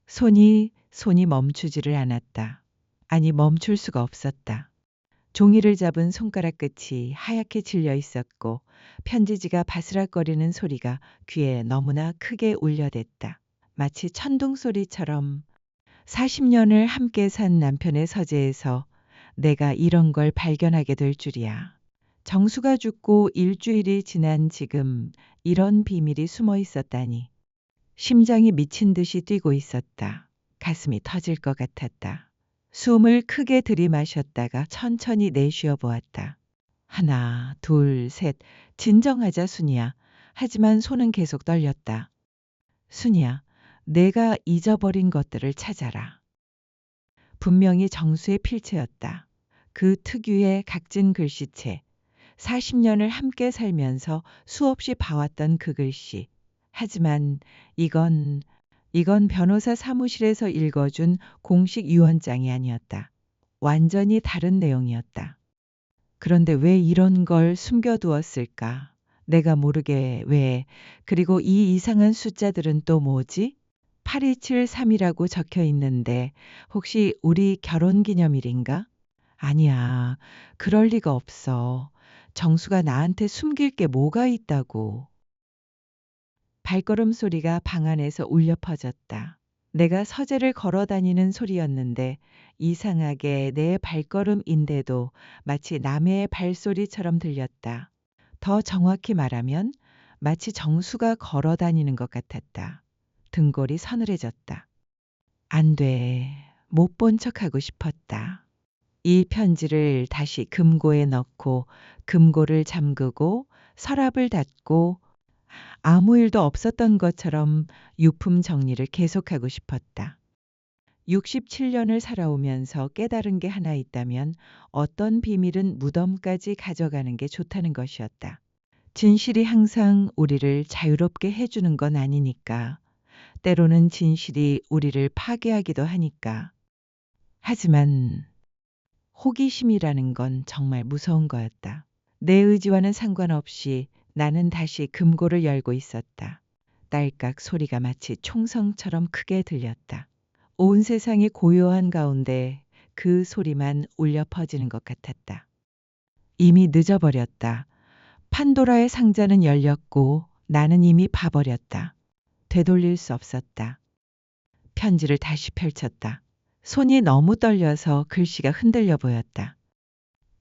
손이 멈추지를 않았다. 아니, 멈출 수가 없었다. 종이를 잡은 손가락 끝이 하얗게 질려 있었고 편지지가 바스락거리는 소리가 귀에 너무나 크게 울려댔다. 마치 천둥 소리처럼 40년을 함께 산 남편의 서재에서 내가 이런 걸 발견하게 될 줄이야. 정수가 죽고 일주일이 지난 지금 이런 비밀이 숨어 있었다니. 심장이 미친 듯이 뛰고 있었다. 가슴이 터질 것 같았다. 숨을 크게 들이마셨다가 천천히 내쉬어 보았다. 하나, 둘, 셋. 진정하자, 순이야. 하지만 손은 계속 떨렸다. 순이야, 내가 잊어버린 것들을 찾아라. 분명히 정수의 필체였다. 그 특유의 각진 글씨체. 40년을 함께 살면서 수없이 봐왔던 그 글씨. 하지만 이건 변호사 사무실에서 읽어준 공식 유언장이 아니었다. 완전히 다른 내용이었다. 그런데 왜 이런 걸 숨겨두었을까? 내가 모르게 왜? 그리고 이 이상한 숫자들은 또 뭐지? 8273이라고 적혀 있는데 혹시 우리 결혼 기념일인가? 아니야. 그럴 리가 없어. 정수가 나한테 숨길 게 뭐가 있다고. 발걸음 소리가 방 안에서 울려 퍼졌다. 내가 서재를 걸어 다니는 소리였는데 이상하게 내 발걸음인데도 마치 남의 발소리처럼 들렸다. 더 정확히 말하면 마치 정수가 걸어 다니는 것 같았다. 등골이 서늘해졌다. 안 돼. 못 본 척하고 싶었다. 이 편지를 다시 금고에 넣고 금고를 잠그고 서랍을 닫고 아무 일도 없었던 것처럼 유품 정리를 계속하고 싶었다. 67년을 살아오면서 깨달은 게 하나 있다면 어떤 비밀은 무덤까지 가져가는 게 좋다는 것이었다. 진실이 항상 우리를 자유롭게 해주는 건 아니니까. 때로는 진실이 우리를 파괴하기도 하니까. 하지만 호기심이라는 건 정말 무서운 거였다. 내 의지와는 상관없이 나는 다시 금고를 열고 있었다. 딸깍 소리가 마치 총성처럼 크게 들렸다. 온 세상이 고요한 가운데 그 소리만 울려 퍼지는 것 같았다. 이미 늦어버렸다. 판도라의 상자는 열렸고 나는 이미 봐버렸다. 되돌릴 수 없었다. 편지를 다시 펼쳤다. 손이 너무 떨려서 글씨가 흔들려 보였다.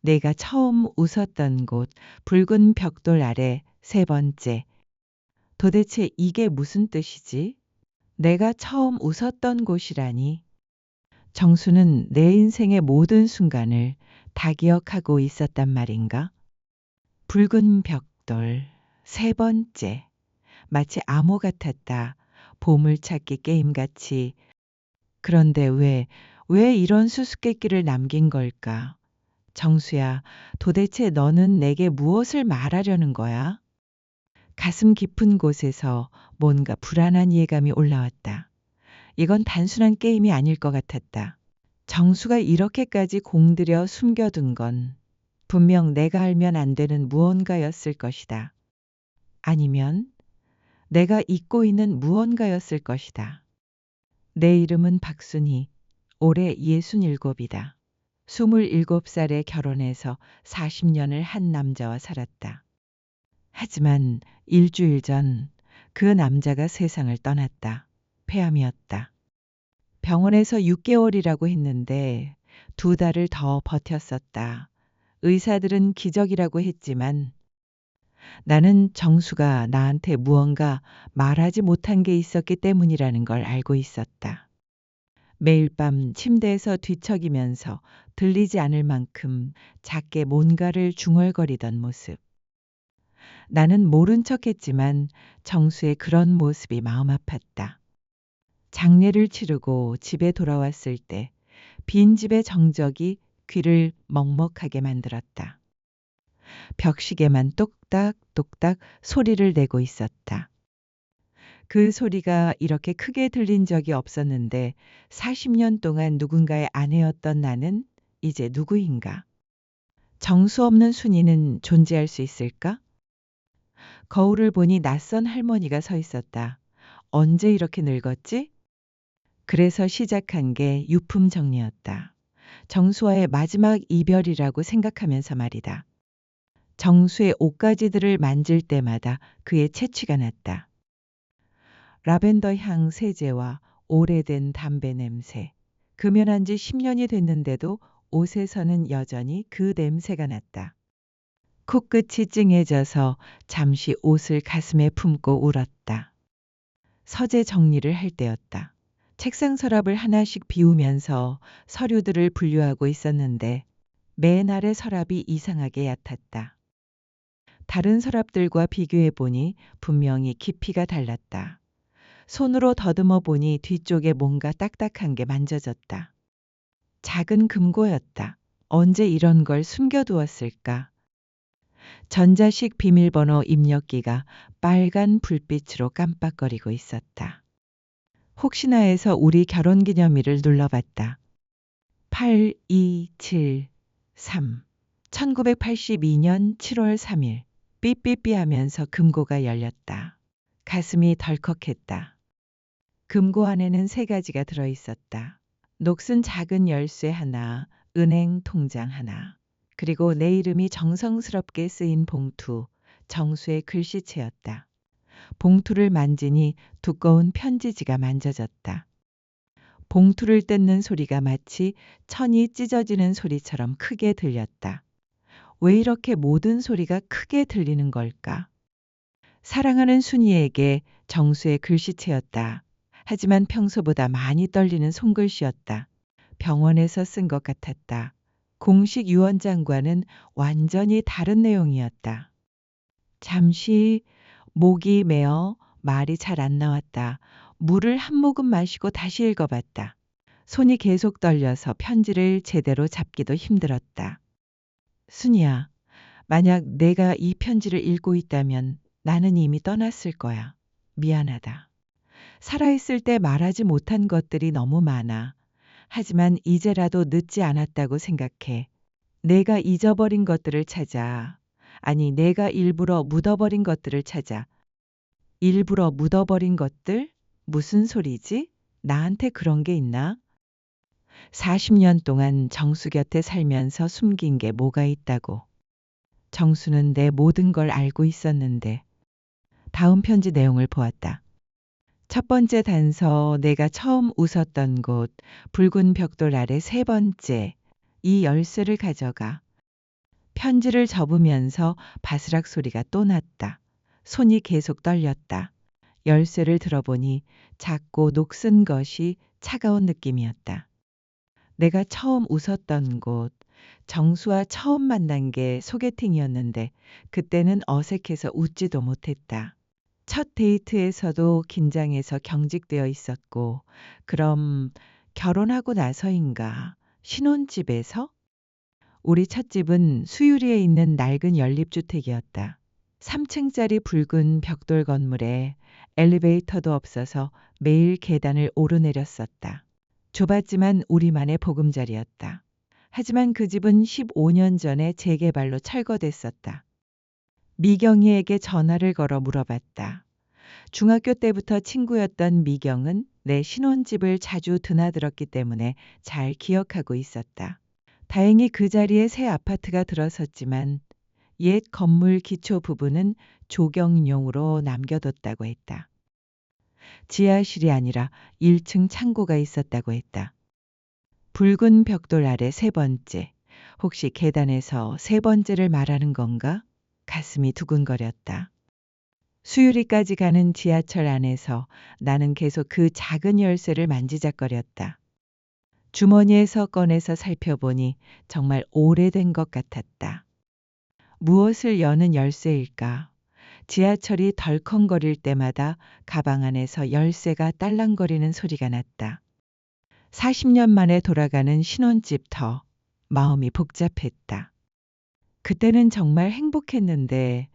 내가 처음 웃었던 곳, 붉은 벽돌 아래 세 번째. 도대체 이게 무슨 뜻이지? 내가 처음 웃었던 곳이라니. 정수는 내 인생의 모든 순간을 다 기억하고 있었단 말인가? 붉은 벽돌, 세 번째. 마치 암호 같았다. 보물찾기 게임같이. 그런데 왜 이런 수수께끼를 남긴 걸까? 정수야, 도대체 너는 내게 무엇을 말하려는 거야? 가슴 깊은 곳에서 뭔가 불안한 예감이 올라왔다. 이건 단순한 게임이 아닐 것 같았다. 정수가 이렇게까지 공들여 숨겨둔 건 분명 내가 알면 안 되는 무언가였을 것이다. 아니면 내가 잊고 있는 무언가였을 것이다. 내 이름은 박순희. 올해 67이다. 27살에 결혼해서 40년을 한 남자와 살았다. 하지만 일주일 전 그 남자가 세상을 떠났다. 폐암이었다. 병원에서 6개월이라고 했는데 2달을 더 버텼었다. 의사들은 기적이라고 했지만 나는 정수가 나한테 무언가 말하지 못한 게 있었기 때문이라는 걸 알고 있었다. 매일 밤 침대에서 뒤척이면서 들리지 않을 만큼 작게 뭔가를 중얼거리던 모습. 나는 모른 척했지만 정수의 그런 모습이 마음 아팠다. 장례를 치르고 집에 돌아왔을 때 빈집의 정적이 귀를 먹먹하게 만들었다. 벽시계만 똑딱똑딱 소리를 내고 있었다. 그 소리가 이렇게 크게 들린 적이 없었는데 40년 동안 누군가의 아내였던 나는 이제 누구인가? 정수 없는 순이는 존재할 수 있을까? 거울을 보니 낯선 할머니가 서 있었다. 언제 이렇게 늙었지? 그래서 시작한 게 유품 정리였다. 정수와의 마지막 이별이라고 생각하면서 말이다. 정수의 옷가지들을 만질 때마다 그의 채취가 났다. 라벤더 향 세제와 오래된 담배 냄새. 금연한 지 10년이 됐는데도 옷에서는 여전히 그 냄새가 났다. 코끝이 찡해져서 잠시 옷을 가슴에 품고 울었다. 서재 정리를 할 때였다. 책상 서랍을 하나씩 비우면서 서류들을 분류하고 있었는데 맨 아래 서랍이 이상하게 얕았다. 다른 서랍들과 비교해 보니 분명히 깊이가 달랐다. 손으로 더듬어 보니 뒤쪽에 뭔가 딱딱한 게 만져졌다. 작은 금고였다. 언제 이런 걸 숨겨두었을까? 전자식 비밀번호 입력기가 빨간 불빛으로 깜빡거리고 있었다. 혹시나 해서 우리 결혼기념일을 눌러봤다. 8273 1982년 7월 3일 삐삐삐 하면서 금고가 열렸다. 가슴이 덜컥했다. 금고 안에는 3가지가 들어있었다. 녹슨 작은 열쇠 하나, 은행 통장 하나, 그리고 내 이름이 정성스럽게 쓰인 봉투, 정수의 글씨체였다. 봉투를 만지니 두꺼운 편지지가 만져졌다. 봉투를 뜯는 소리가 마치 천이 찢어지는 소리처럼 크게 들렸다. 왜 이렇게 모든 소리가 크게 들리는 걸까? 사랑하는 순이에게 정수의 글씨체였다. 하지만 평소보다 많이 떨리는 손글씨였다. 병원에서 쓴 것 같았다. 공식 유언장과는 완전히 다른 내용이었다. 잠시 목이 메어 말이 잘 안 나왔다. 물을 한 모금 마시고 다시 읽어봤다. 손이 계속 떨려서 편지를 제대로 잡기도 힘들었다. 순이야, 만약 내가 이 편지를 읽고 있다면 나는 이미 떠났을 거야. 미안하다. 살아있을 때 말하지 못한 것들이 너무 많아. 하지만 이제라도 늦지 않았다고 생각해. 내가 잊어버린 것들을 찾아. 아니, 내가 일부러 묻어버린 것들을 찾아. 일부러 묻어버린 것들? 무슨 소리지? 나한테 그런 게 있나? 40년 동안 정수 곁에 살면서 숨긴 게 뭐가 있다고. 정수는 내 모든 걸 알고 있었는데. 다음 편지 내용을 보았다. 첫 번째 단서, 내가 처음 웃었던 곳, 붉은 벽돌 아래 3번째, 이 열쇠를 가져가. 편지를 접으면서 바스락 소리가 또 났다. 손이 계속 떨렸다. 열쇠를 들어보니 작고 녹슨 것이 차가운 느낌이었다. 내가 처음 웃었던 곳, 정수와 처음 만난 게 소개팅이었는데 그때는 어색해서 웃지도 못했다. 첫 데이트에서도 긴장해서 경직되어 있었고, 그럼 결혼하고 나서인가? 신혼집에서? 우리 첫 집은 수유리에 있는 낡은 연립주택이었다. 3층짜리 붉은 벽돌 건물에 엘리베이터도 없어서 매일 계단을 오르내렸었다. 좁았지만 우리만의 보금자리였다. 하지만 그 집은 15년 전에 재개발로 철거됐었다. 미경이에게 전화를 걸어 물어봤다. 중학교 때부터 친구였던 미경은 내 신혼집을 자주 드나들었기 때문에 잘 기억하고 있었다. 다행히 그 자리에 새 아파트가 들어섰지만 옛 건물 기초 부분은 조경용으로 남겨뒀다고 했다. 지하실이 아니라 1층 창고가 있었다고 했다. 붉은 벽돌 아래 3번째. 혹시 계단에서 3번째를 말하는 건가? 가슴이 두근거렸다. 수유리까지 가는 지하철 안에서 나는 계속 그 작은 열쇠를 만지작거렸다. 주머니에서 꺼내서 살펴보니 정말 오래된 것 같았다. 무엇을 여는 열쇠일까? 지하철이 덜컹거릴 때마다 가방 안에서 열쇠가 딸랑거리는 소리가 났다. 40년 만에 돌아가는 신혼집터 마음이 복잡했다. 그때는 정말 행복했는데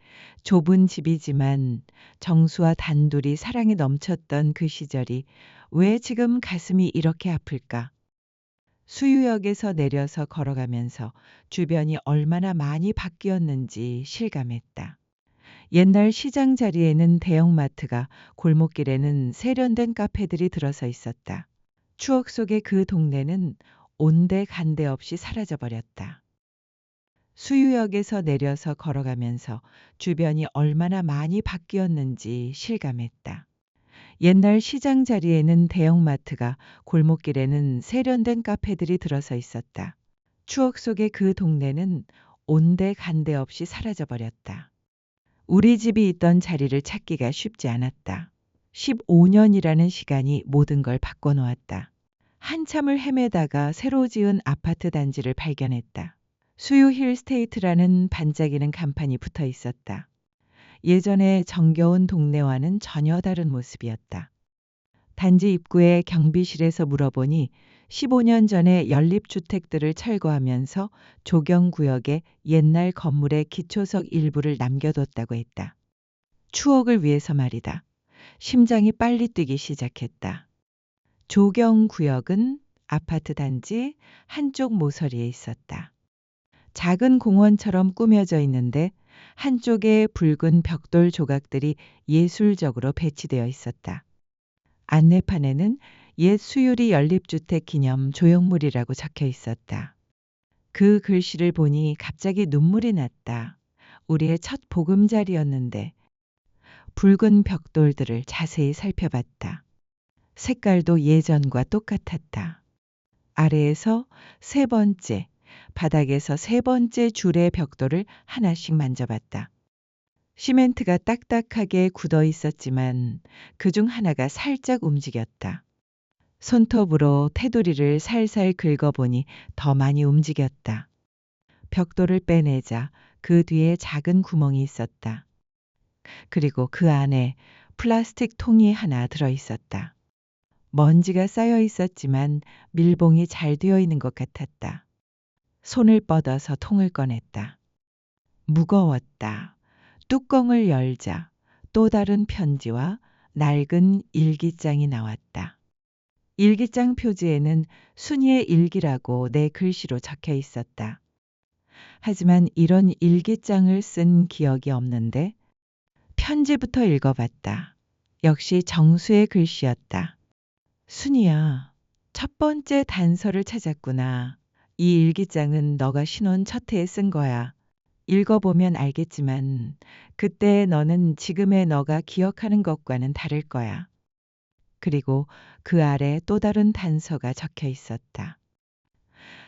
좁은 집이지만 정수와 단둘이 사랑이 넘쳤던 그 시절이 왜 지금 가슴이 이렇게 아플까? 수유역에서 내려서 걸어가면서 주변이 얼마나 많이 바뀌었는지 실감했다. 옛날 시장 자리에는 대형마트가, 골목길에는 세련된 카페들이 들어서 있었다. 추억 속의 그 동네는 온데간데 없이 사라져 버렸다. 수유역에서 내려서 걸어가면서 주변이 얼마나 많이 바뀌었는지 실감했다. 옛날 시장 자리에는 대형마트가, 골목길에는 세련된 카페들이 들어서 있었다. 추억 속의 그 동네는 온데간데 없이 사라져 버렸다. 우리 집이 있던 자리를 찾기가 쉽지 않았다. 15년이라는 시간이 모든 걸 바꿔놓았다. 한참을 헤매다가 새로 지은 아파트 단지를 발견했다. 수유 힐스테이트라는 반짝이는 간판이 붙어 있었다. 예전에 정겨운 동네와는 전혀 다른 모습이었다. 단지 입구의 경비실에서 물어보니 15년 전에 연립주택들을 철거하면서 조경구역에 옛날 건물의 기초석 일부를 남겨뒀다고 했다. 추억을 위해서 말이다. 심장이 빨리 뛰기 시작했다. 조경구역은 아파트 단지 한쪽 모서리에 있었다. 작은 공원처럼 꾸며져 있는데 한쪽에 붉은 벽돌 조각들이 예술적으로 배치되어 있었다. 안내판에는 옛 수유리 연립주택 기념 조형물이라고 적혀 있었다. 그 글씨를 보니 갑자기 눈물이 났다. 우리의 첫 보금자리였는데. 붉은 벽돌들을 자세히 살펴봤다. 색깔도 예전과 똑같았다. 아래에서 세 번째, 바닥에서 세 번째 줄의 벽돌을 하나씩 만져봤다. 시멘트가 딱딱하게 굳어 있었지만 그중 하나가 살짝 움직였다. 손톱으로 테두리를 살살 긁어보니 더 많이 움직였다. 벽돌을 빼내자 그 뒤에 작은 구멍이 있었다. 그리고 그 안에 플라스틱 통이 하나 들어 있었다. 먼지가 쌓여 있었지만 밀봉이 잘 되어 있는 것 같았다. 손을 뻗어서 통을 꺼냈다. 무거웠다. 뚜껑을 열자 또 다른 편지와 낡은 일기장이 나왔다. 일기장 표지에는 순이의 일기라고 내 글씨로 적혀 있었다. 하지만 이런 일기장을 쓴 기억이 없는데 편지부터 읽어봤다. 역시 정수의 글씨였다. 순이야, 첫 번째 단서를 찾았구나. 이 일기장은 너가 신혼 첫 해에 쓴 거야. 읽어보면 알겠지만 그때 너는 지금의 너가 기억하는 것과는 다를 거야. 그리고 그 아래 또 다른 단서가 적혀 있었다.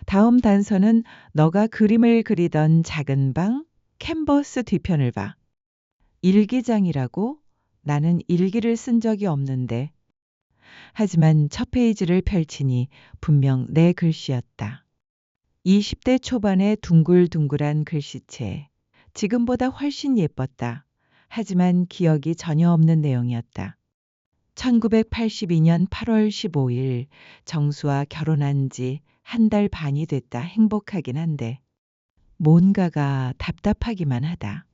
다음 단서는 너가 그림을 그리던 작은 방 캔버스 뒤편을 봐. 일기장이라고? 나는 일기를 쓴 적이 없는데. 하지만 첫 페이지를 펼치니 분명 내 글씨였다. 20대 초반의 둥글둥글한 글씨체. 지금보다 훨씬 예뻤다. 하지만 기억이 전혀 없는 내용이었다. 1982년 8월 15일 정수와 결혼한 지 한 달 반이 됐다. 행복하긴 한데 뭔가가 답답하기만 하다.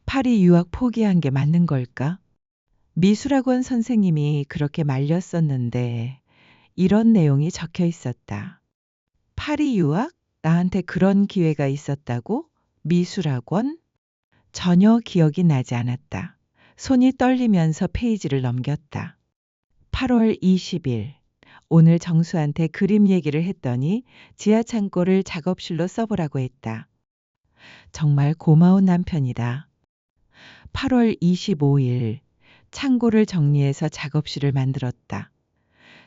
파리 유학 포기한 게 맞는 걸까? 미술학원 선생님이 그렇게 말렸었는데 이런 내용이 적혀 있었다. 파리 유학? 나한테 그런 기회가 있었다고? 미술학원? 전혀 기억이 나지 않았다. 손이 떨리면서 페이지를 넘겼다. 8월 20일. 오늘 정수한테 그림 얘기를 했더니 지하 창고를 작업실로 써보라고 했다. 정말 고마운 남편이다. 8월 25일. 창고를 정리해서 작업실을 만들었다.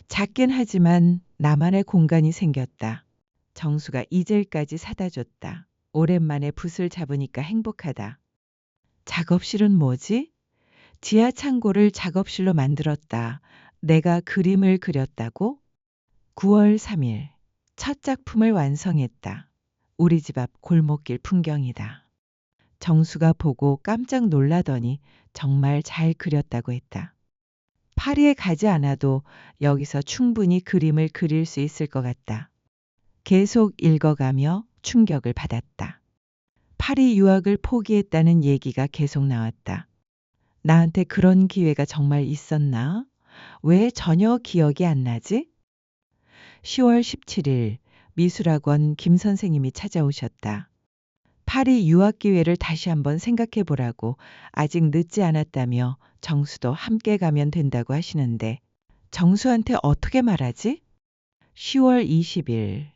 작긴 하지만 나만의 공간이 생겼다. 정수가 이젤까지 사다 줬다. 오랜만에 붓을 잡으니까 행복하다. 작업실은 뭐지? 지하 창고를 작업실로 만들었다. 내가 그림을 그렸다고? 9월 3일. 첫 작품을 완성했다. 우리 집 앞 골목길 풍경이다. 정수가 보고 깜짝 놀라더니 정말 잘 그렸다고 했다. 파리에 가지 않아도 여기서 충분히 그림을 그릴 수 있을 것 같다. 계속 읽어가며 충격을 받았다. 파리 유학을 포기했다는 얘기가 계속 나왔다. 나한테 그런 기회가 정말 있었나? 왜 전혀 기억이 안 나지? 10월 17일 미술학원 김 선생님이 찾아오셨다. 파리 유학 기회를 다시 한번 생각해 보라고 아직 늦지 않았다며 정수도 함께 가면 된다고 하시는데 정수한테 어떻게 말하지? 10월 20일.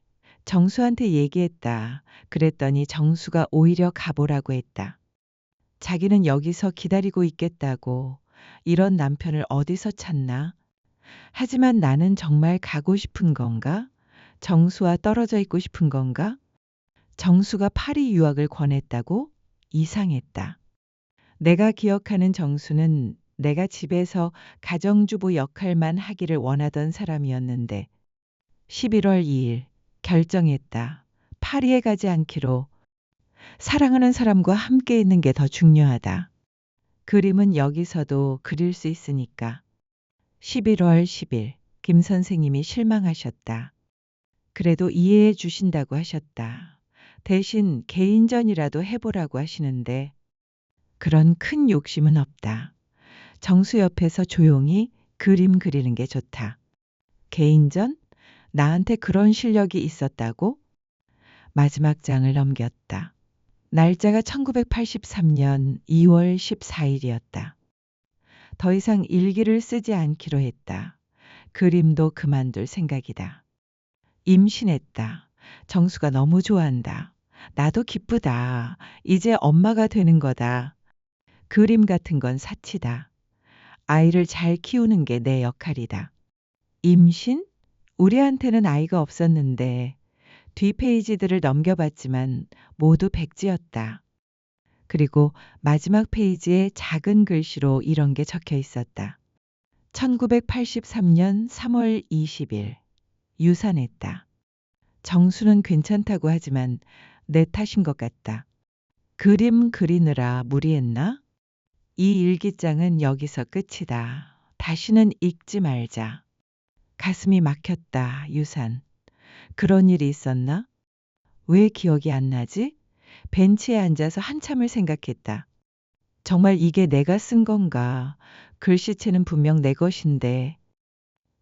정수한테 얘기했다. 그랬더니 정수가 오히려 가보라고 했다. 자기는 여기서 기다리고 있겠다고. 이런 남편을 어디서 찾나? 하지만 나는 정말 가고 싶은 건가? 정수와 떨어져 있고 싶은 건가? 정수가 파리 유학을 권했다고? 이상했다. 내가 기억하는 정수는 내가 집에서 가정주부 역할만 하기를 원하던 사람이었는데 11월 2일 결정했다. 파리에 가지 않기로. 사랑하는 사람과 함께 있는 게 더 중요하다. 그림은 여기서도 그릴 수 있으니까. 11월 10일 김 선생님이 실망하셨다. 그래도 이해해 주신다고 하셨다. 대신 개인전이라도 해보라고 하시는데 그런 큰 욕심은 없다. 정수 옆에서 조용히 그림 그리는 게 좋다. 개인전? 나한테 그런 실력이 있었다고? 마지막 장을 넘겼다. 날짜가 1983년 2월 14일이었다. 더 이상 일기를 쓰지 않기로 했다. 그림도 그만둘 생각이다. 임신했다. 정수가 너무 좋아한다. 나도 기쁘다. 이제 엄마가 되는 거다. 그림 같은 건 사치다. 아이를 잘 키우는 게 내 역할이다. 임신? 우리한테는 아이가 없었는데 뒷페이지들을 넘겨봤지만 모두 백지였다. 그리고 마지막 페이지에 작은 글씨로 이런 게 적혀 있었다. 1983년 3월 20일. 유산했다. 정수는 괜찮다고 하지만 내 탓인 것 같다. 그림 그리느라 무리했나? 이 일기장은 여기서 끝이다. 다시는 읽지 말자. 가슴이 막혔다. 유산. 그런 일이 있었나? 왜 기억이 안 나지? 벤치에 앉아서 한참을 생각했다. 정말 이게 내가 쓴 건가? 글씨체는 분명 내 것인데.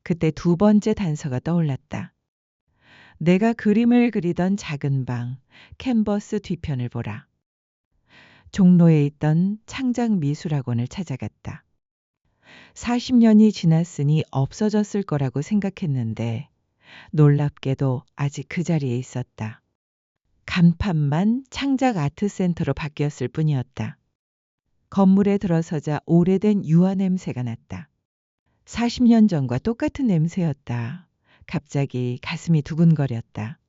그때 두 번째 단서가 떠올랐다. 내가 그림을 그리던 작은 방, 캔버스 뒤편을 보라. 종로에 있던 창작미술학원을 찾아갔다. 40년이 지났으니 없어졌을 거라고 생각했는데 놀랍게도 아직 그 자리에 있었다. 간판만 창작 아트센터로 바뀌었을 뿐이었다. 건물에 들어서자 오래된 유화 냄새가 났다. 40년 전과 똑같은 냄새였다. 갑자기 가슴이 두근거렸다.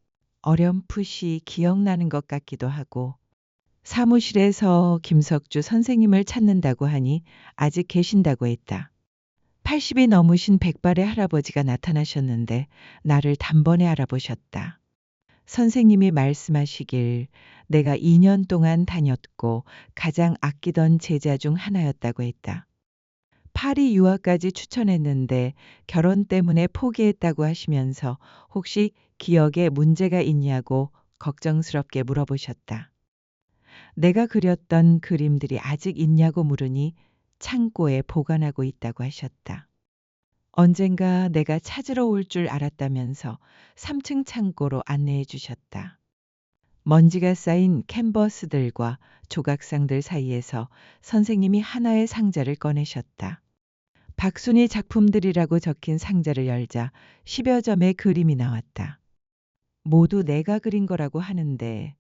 어렴풋이 기억나는 것 같기도 하고 사무실에서 김석주 선생님을 찾는다고 하니 아직 계신다고 했다. 80이 넘으신 백발의 할아버지가 나타나셨는데 나를 단번에 알아보셨다. 선생님이 말씀하시길 내가 2년 동안 다녔고 가장 아끼던 제자 중 하나였다고 했다. 파리 유학까지 추천했는데 결혼 때문에 포기했다고 하시면서 혹시 기억에 문제가 있냐고 걱정스럽게 물어보셨다. 내가 그렸던 그림들이 아직 있냐고 물으니 창고에 보관하고 있다고 하셨다. 언젠가 내가 찾으러 올 줄 알았다면서 3층 창고로 안내해 주셨다. 먼지가 쌓인 캔버스들과 조각상들 사이에서 선생님이 하나의 상자를 꺼내셨다. 박순희 작품들이라고 적힌 상자를 열자 10여 점의 그림이 나왔다. 모두 내가 그린 거라고 하는데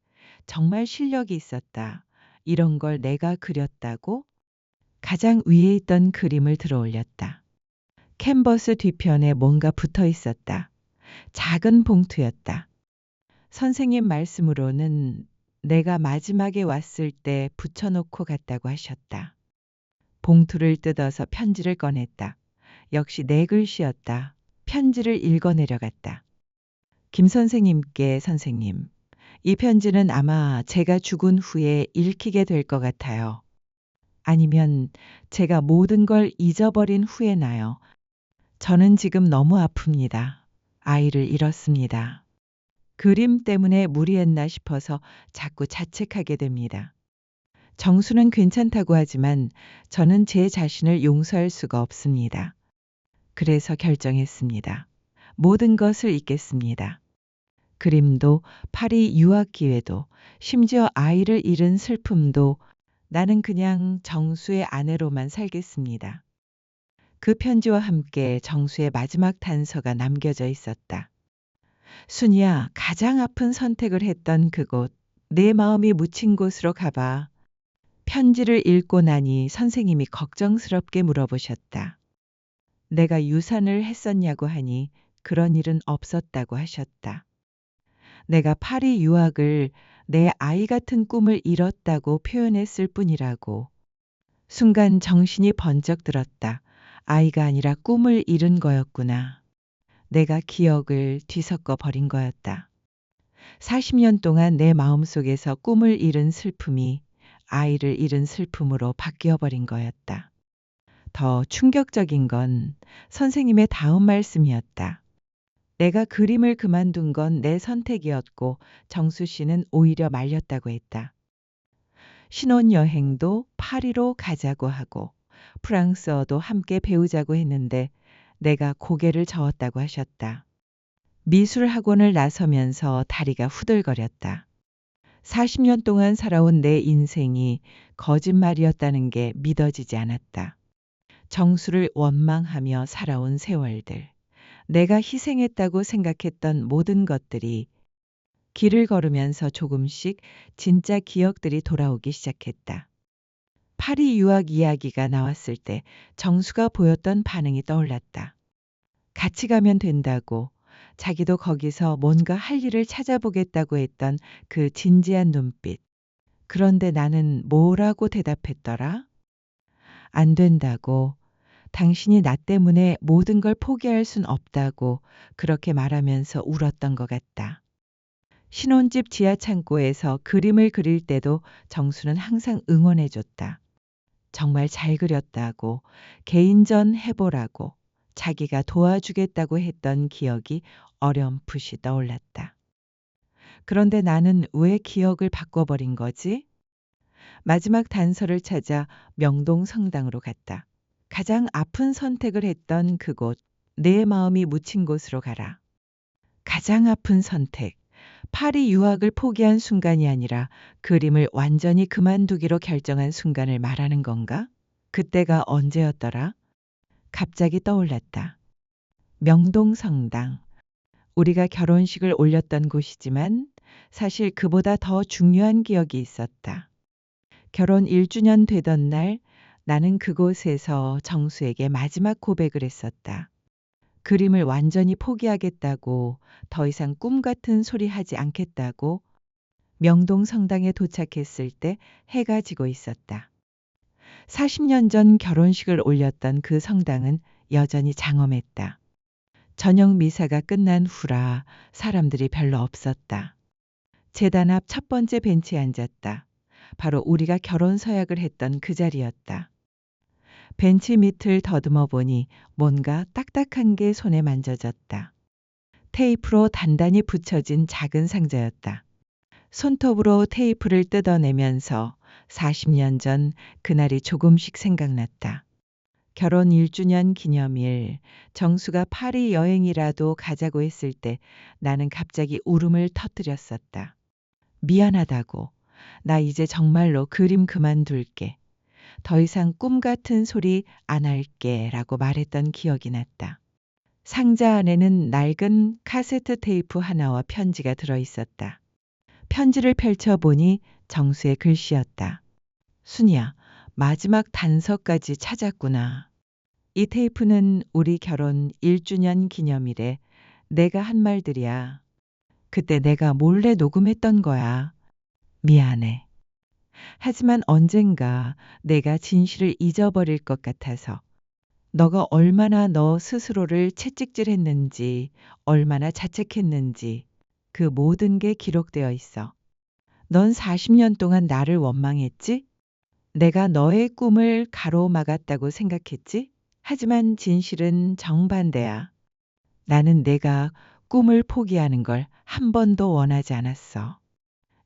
정말 실력이 있었다. 이런 걸 내가 그렸다고? 가장 위에 있던 그림을 들어 올렸다. 캔버스 뒤편에 뭔가 붙어 있었다. 작은 봉투였다. 선생님 말씀으로는 내가 마지막에 왔을 때 붙여놓고 갔다고 하셨다. 봉투를 뜯어서 편지를 꺼냈다. 역시 내 글씨였다. 편지를 읽어 내려갔다. 김 선생님께 선생님, 이 편지는 아마 제가 죽은 후에 읽히게 될 것 같아요. 아니면 제가 모든 걸 잊어버린 후에 나요. 저는 지금 너무 아픕니다. 아이를 잃었습니다. 그림 때문에 무리했나 싶어서 자꾸 자책하게 됩니다. 정수는 괜찮다고 하지만 저는 제 자신을 용서할 수가 없습니다. 그래서 결정했습니다. 모든 것을 잊겠습니다. 그림도 파리 유학 기회도 심지어 아이를 잃은 슬픔도 나는 그냥 정수의 아내로만 살겠습니다. 그 편지와 함께 정수의 마지막 단서가 남겨져 있었다. 순이야, 가장 아픈 선택을 했던 그곳, 내 마음이 묻힌 곳으로 가봐. 편지를 읽고 나니 선생님이 걱정스럽게 물어보셨다. 내가 유산을 했었냐고 하니 그런 일은 없었다고 하셨다. 내가 파리 유학을 내 아이 같은 꿈을 이뤘다고 표현했을 뿐이라고. 순간 정신이 번쩍 들었다. 아이가 아니라 꿈을 잃은 거였구나. 내가 기억을 뒤섞어 버린 거였다. 40년 동안 내 마음속에서 꿈을 잃은 슬픔이 아이를 잃은 슬픔으로 바뀌어 버린 거였다. 더 충격적인 건 선생님의 다음 말씀이었다. 내가 그림을 그만둔 건 내 선택이었고 정수 씨는 오히려 말렸다고 했다. 신혼여행도 파리로 가자고 하고 프랑스어도 함께 배우자고 했는데 내가 고개를 저었다고 하셨다. 미술 학원을 나서면서 다리가 후들거렸다. 40년 동안 살아온 내 인생이 거짓말이었다는 게 믿어지지 않았다. 정수를 원망하며 살아온 세월들, 내가 희생했다고 생각했던 모든 것들이 길을 걸으면서 조금씩 진짜 기억들이 돌아오기 시작했다. 파리 유학 이야기가 나왔을 때 정수가 보였던 반응이 떠올랐다. 같이 가면 된다고, 자기도 거기서 뭔가 할 일을 찾아보겠다고 했던 그 진지한 눈빛. 그런데 나는 뭐라고 대답했더라? 안 된다고. 당신이 나 때문에 모든 걸 포기할 순 없다고 그렇게 말하면서 울었던 것 같다. 신혼집 지하 창고에서 그림을 그릴 때도 정수는 항상 응원해줬다. 정말 잘 그렸다고, 개인전 해보라고, 자기가 도와주겠다고 했던 기억이 어렴풋이 떠올랐다. 그런데 나는 왜 기억을 바꿔버린 거지? 마지막 단서를 찾아 명동 성당으로 갔다. 가장 아픈 선택을 했던 그곳, 내 마음이 묻힌 곳으로 가라. 가장 아픈 선택. 파리 유학을 포기한 순간이 아니라 그림을 완전히 그만두기로 결정한 순간을 말하는 건가? 그때가 언제였더라? 갑자기 떠올랐다. 명동성당. 우리가 결혼식을 올렸던 곳이지만 사실 그보다 더 중요한 기억이 있었다. 결혼 1주년 되던 날 나는 그곳에서 정수에게 마지막 고백을 했었다. 그림을 완전히 포기하겠다고, 더 이상 꿈 같은 소리 하지 않겠다고. 명동 성당에 도착했을 때 해가 지고 있었다. 40년 전 결혼식을 올렸던 그 성당은 여전히 장엄했다. 저녁 미사가 끝난 후라 사람들이 별로 없었다. 제단 앞 첫 번째 벤치에 앉았다. 바로 우리가 결혼 서약을 했던 그 자리였다. 벤치 밑을 더듬어 보니 뭔가 딱딱한 게 손에 만져졌다. 테이프로 단단히 붙여진 작은 상자였다. 손톱으로 테이프를 뜯어내면서 40년 전 그날이 조금씩 생각났다. 결혼 1주년 기념일, 정수가 파리 여행이라도 가자고 했을 때 나는 갑자기 울음을 터뜨렸었다. 미안하다고. 나 이제 정말로 그림 그만둘게. 더 이상 꿈 같은 소리 안 할게 라고 말했던 기억이 났다. 상자 안에는 낡은 카세트 테이프 하나와 편지가 들어 있었다. 편지를 펼쳐보니 정수의 글씨였다. 순이야, 마지막 단서까지 찾았구나. 이 테이프는 우리 결혼 1주년 기념일에 내가 한 말들이야. 그때 내가 몰래 녹음했던 거야. 미안해. 하지만 언젠가 내가 진실을 잊어버릴 것 같아서 너가 얼마나 너 스스로를 채찍질했는지, 얼마나 자책했는지 그 모든 게 기록되어 있어. 넌 40년 동안 나를 원망했지? 내가 너의 꿈을 가로막았다고 생각했지? 하지만 진실은 정반대야. 나는 내가 꿈을 포기하는 걸 한 번도 원하지 않았어.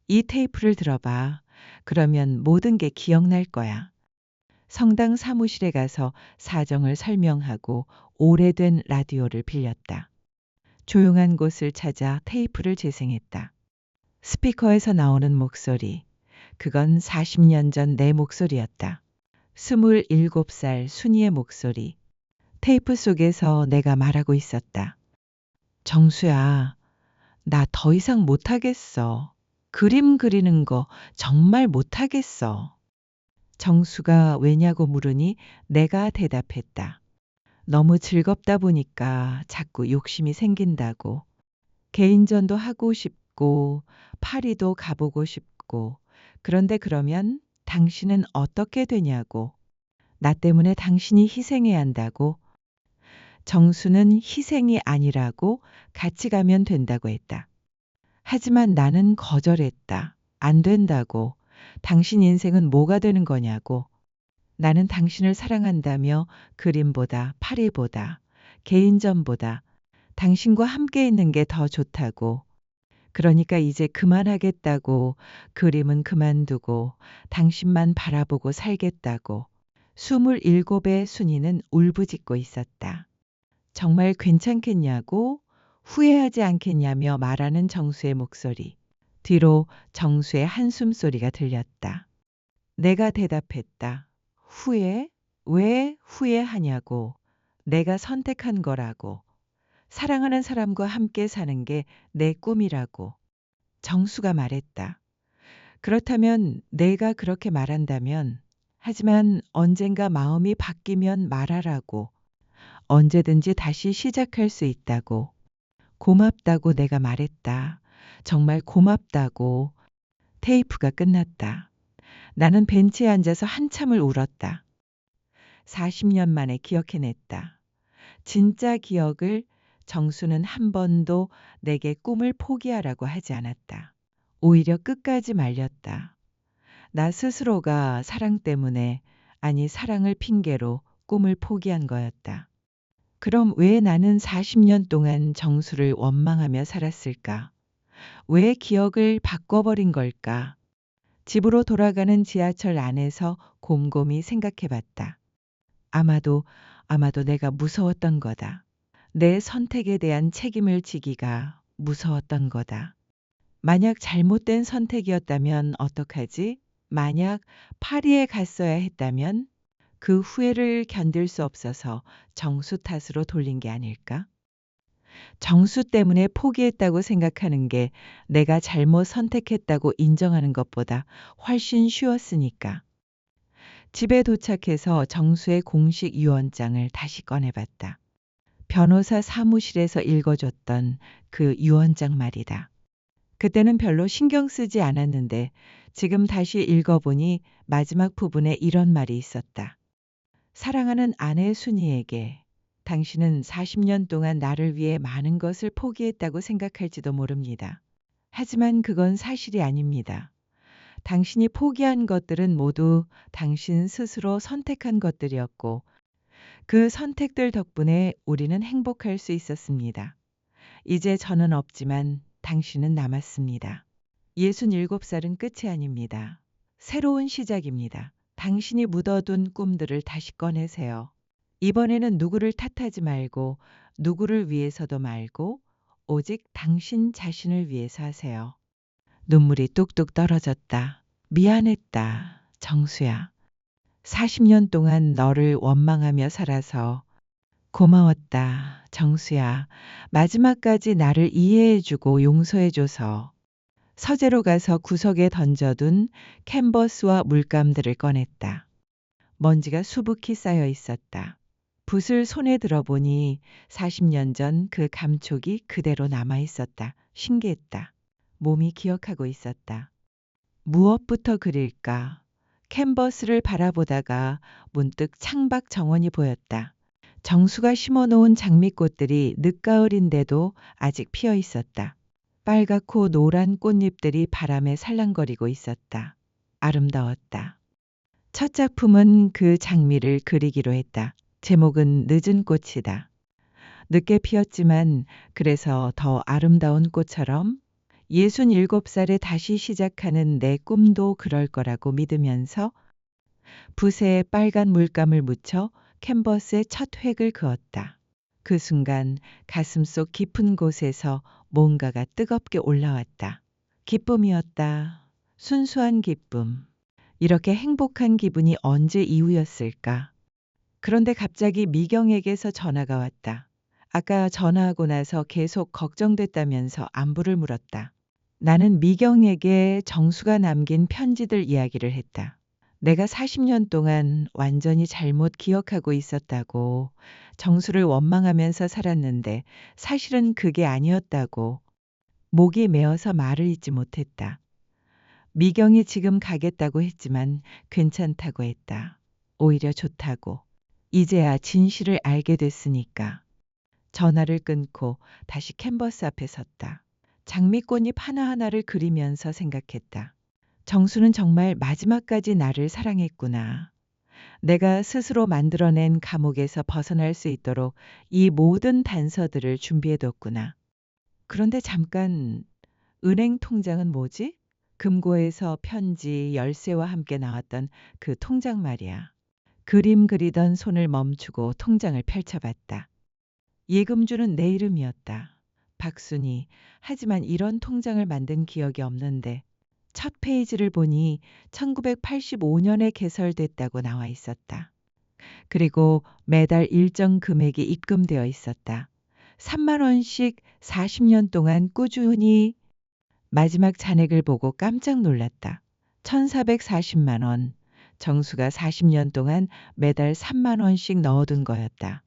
이 테이프를 들어봐. 그러면 모든 게 기억날 거야. 성당 사무실에 가서 사정을 설명하고 오래된 라디오를 빌렸다. 조용한 곳을 찾아 테이프를 재생했다. 스피커에서 나오는 목소리. 그건 40년 전 내 목소리였다. 27살 순이의 목소리. 테이프 속에서 내가 말하고 있었다. 정수야, 나 더 이상 못하겠어. 그림 그리는 거 정말 못하겠어. 정수가 왜냐고 물으니 내가 대답했다. 너무 즐겁다 보니까 자꾸 욕심이 생긴다고. 개인전도 하고 싶고, 파리도 가보고 싶고, 그런데 그러면 당신은 어떻게 되냐고. 나 때문에 당신이 희생해야 한다고. 정수는 희생이 아니라고 같이 가면 된다고 했다. 하지만 나는 거절했다. 안 된다고. 당신 인생은 뭐가 되는 거냐고. 나는 당신을 사랑한다며 그림보다 파리보다 개인전보다 당신과 함께 있는 게 더 좋다고. 그러니까 이제 그만하겠다고 그림은 그만두고 당신만 바라보고 살겠다고. 27의 순이는 울부짖고 있었다. 정말 괜찮겠냐고 후회하지 않겠냐며 말하는 정수의 목소리. 뒤로 정수의 한숨 소리가 들렸다. 내가 대답했다. 후회? 왜 후회하냐고. 내가 선택한 거라고. 사랑하는 사람과 함께 사는 게 내 꿈이라고. 정수가 말했다. 그렇다면 내가 그렇게 말한다면, 하지만 언젠가 마음이 바뀌면 말하라고. 언제든지 다시 시작할 수 있다고. 고맙다고 내가 말했다. 정말 고맙다고. 테이프가 끝났다. 나는 벤치에 앉아서 한참을 울었다. 40년 만에 기억해냈다. 진짜 기억을 정수는 한 번도 내게 꿈을 포기하라고 하지 않았다. 오히려 끝까지 말렸다. 나 스스로가 사랑 때문에, 아니 사랑을 핑계로 꿈을 포기한 거였다. 그럼 왜 나는 40년 동안 정수를 원망하며 살았을까? 왜 기억을 바꿔버린 걸까? 집으로 돌아가는 지하철 안에서 곰곰이 생각해 봤다. 아마도 내가 무서웠던 거다. 내 선택에 대한 책임을 지기가 무서웠던 거다. 만약 잘못된 선택이었다면 어떡하지? 만약 파리에 갔어야 했다면 그 후회를 견딜 수 없어서 정수 탓으로 돌린 게 아닐까? 정수 때문에 포기했다고 생각하는 게 내가 잘못 선택했다고 인정하는 것보다 훨씬 쉬웠으니까. 집에 도착해서 정수의 공식 유언장을 다시 꺼내봤다. 변호사 사무실에서 읽어줬던 그 유언장 말이다. 그때는 별로 신경 쓰지 않았는데 지금 다시 읽어보니 마지막 부분에 이런 말이 있었다. 사랑하는 아내 순이에게 당신은 40년 동안 나를 위해 많은 것을 포기했다고 생각할지도 모릅니다. 하지만 그건 사실이 아닙니다. 당신이 포기한 것들은 모두 당신 스스로 선택한 것들이었고 그 선택들 덕분에 우리는 행복할 수 있었습니다. 이제 저는 없지만 당신은 남았습니다. 67살은 끝이 아닙니다. 새로운 시작입니다. 당신이 묻어둔 꿈들을 다시 꺼내세요. 이번에는 누구를 탓하지 말고 누구를 위해서도 말고 오직 당신 자신을 위해서 하세요. 눈물이 뚝뚝 떨어졌다. 미안했다. 정수야. 40년 동안 너를 원망하며 살아서 고마웠다. 정수야. 마지막까지 나를 이해해주고 용서해줘서. 서재로 가서 구석에 던져둔 캔버스와 물감들을 꺼냈다. 먼지가 수북히 쌓여 있었다. 붓을 손에 들어보니 40년 전 그 감촉이 그대로 남아 있었다. 신기했다. 몸이 기억하고 있었다. 무엇부터 그릴까? 캔버스를 바라보다가 문득 창밖 정원이 보였다. 정수가 심어놓은 장미꽃들이 늦가을인데도 아직 피어 있었다. 빨갛고 노란 꽃잎들이 바람에 살랑거리고 있었다. 아름다웠다. 첫 작품은 그 장미를 그리기로 했다. 제목은 늦은 꽃이다. 늦게 피었지만 그래서 더 아름다운 꽃처럼 67살에 다시 시작하는 내 꿈도 그럴 거라고 믿으면서 붓에 빨간 물감을 묻혀 캔버스에 첫 획을 그었다. 그 순간 가슴속 깊은 곳에서 뭔가가 뜨겁게 올라왔다. 기쁨이었다. 순수한 기쁨. 이렇게 행복한 기분이 언제 이후였을까? 그런데 갑자기 미경에게서 전화가 왔다. 아까 전화하고 나서 계속 걱정됐다면서 안부를 물었다. 나는 미경에게 정수가 남긴 편지들 이야기를 했다. 내가 40년 동안 완전히 잘못 기억하고 있었다고, 정수를 원망하면서 살았는데 사실은 그게 아니었다고, 목이 메어서 말을 잇지 못했다. 미경이 지금 가겠다고 했지만 괜찮다고 했다. 오히려 좋다고. 이제야 진실을 알게 됐으니까. 전화를 끊고 다시 캔버스 앞에 섰다. 장미꽃잎 하나하나를 그리면서 생각했다. 정수는 정말 마지막까지 나를 사랑했구나. 내가 스스로 만들어낸 감옥에서 벗어날 수 있도록 이 모든 단서들을 준비해뒀구나. 그런데 잠깐, 은행 통장은 뭐지? 금고에서 편지, 열쇠와 함께 나왔던 그 통장 말이야. 그림 그리던 손을 멈추고 통장을 펼쳐봤다. 예금주는 내 이름이었다. 박순이. 하지만 이런 통장을 만든 기억이 없는데 첫 페이지를 보니 1985년에 개설됐다고 나와 있었다. 그리고 매달 일정 금액이 입금되어 있었다. 3만 원씩 40년 동안 꾸준히. 마지막 잔액을 보고 깜짝 놀랐다. 1440만 원. 정수가 40년 동안 매달 3만 원씩 넣어둔 거였다.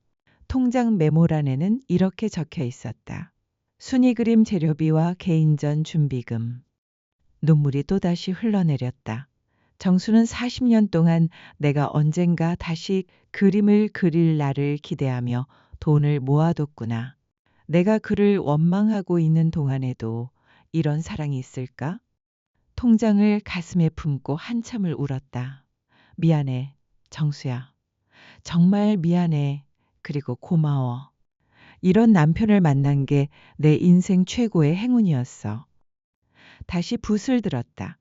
통장 메모란에는 이렇게 적혀 있었다. 순위 그림 재료비와 개인전 준비금. 눈물이 또다시 흘러내렸다. 정수는 40년 동안 내가 언젠가 다시 그림을 그릴 날을 기대하며 돈을 모아뒀구나. 내가 그를 원망하고 있는 동안에도 이런 사랑이 있을까? 통장을 가슴에 품고 한참을 울었다. 미안해, 정수야. 정말 미안해. 그리고 고마워. 이런 남편을 만난 게 내 인생 최고의 행운이었어. 다시 붓을 들었다.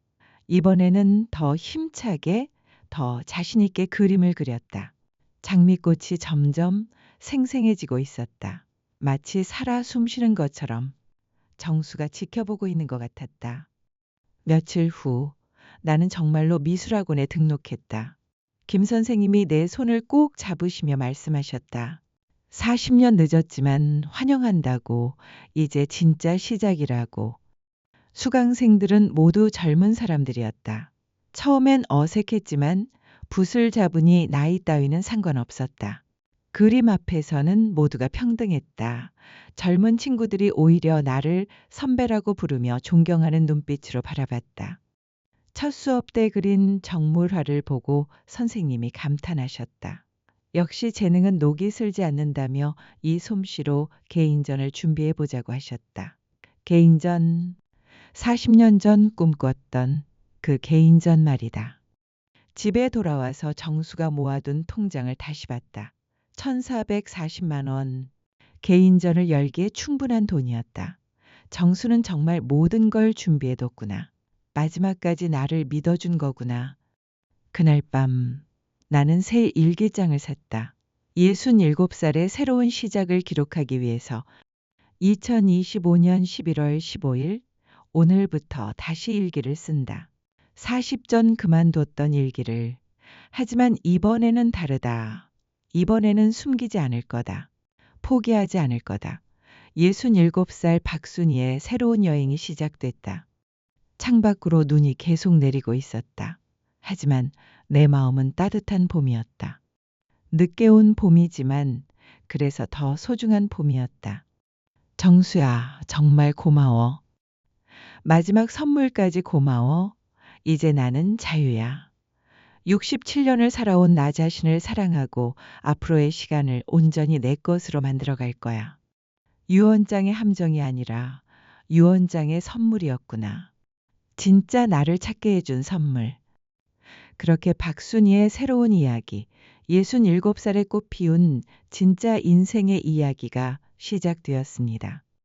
이번에는 더 힘차게, 더 자신있게 그림을 그렸다. 장미꽃이 점점 생생해지고 있었다. 마치 살아 숨쉬는 것처럼 정수가 지켜보고 있는 것 같았다. 며칠 후 나는 정말로 미술학원에 등록했다. 김 선생님이 내 손을 꼭 잡으시며 말씀하셨다. 40년 늦었지만 환영한다고, 이제 진짜 시작이라고. 수강생들은 모두 젊은 사람들이었다. 처음엔 어색했지만 붓을 잡으니 나이 따위는 상관없었다. 그림 앞에서는 모두가 평등했다. 젊은 친구들이 오히려 나를 선배라고 부르며 존경하는 눈빛으로 바라봤다. 첫 수업 때 그린 정물화를 보고 선생님이 감탄하셨다. 역시 재능은 녹이 슬지 않는다며 이 솜씨로 개인전을 준비해 보자고 하셨다. 개인전, 40년 전 꿈꿨던 그 개인전 말이다. 집에 돌아와서 정수가 모아둔 통장을 다시 봤다. 1440만 원. 개인전을 열기에 충분한 돈이었다. 정수는 정말 모든 걸 준비해뒀구나. 마지막까지 나를 믿어준 거구나. 그날 밤 나는 새 일기장을 샀다. 67살의 새로운 시작을 기록하기 위해서 2025년 11월 15일 오늘부터 다시 일기를 쓴다. 40전 그만뒀던 일기를. 하지만 이번에는 다르다. 이번에는 숨기지 않을 거다. 포기하지 않을 거다. 67살 박순이의 새로운 여행이 시작됐다. 창밖으로 눈이 계속 내리고 있었다. 하지만 내 마음은 따뜻한 봄이었다. 늦게 온 봄이지만 그래서 더 소중한 봄이었다. 정수야, 정말 고마워. 마지막 선물까지 고마워. 이제 나는 자유야. 67년을 살아온 나 자신을 사랑하고 앞으로의 시간을 온전히 내 것으로 만들어 갈 거야. 유언장의 함정이 아니라 유언장의 선물이었구나. 진짜 나를 찾게 해준 선물. 그렇게 박순이의 새로운 이야기, 67살에 꽃 피운 진짜 인생의 이야기가 시작되었습니다.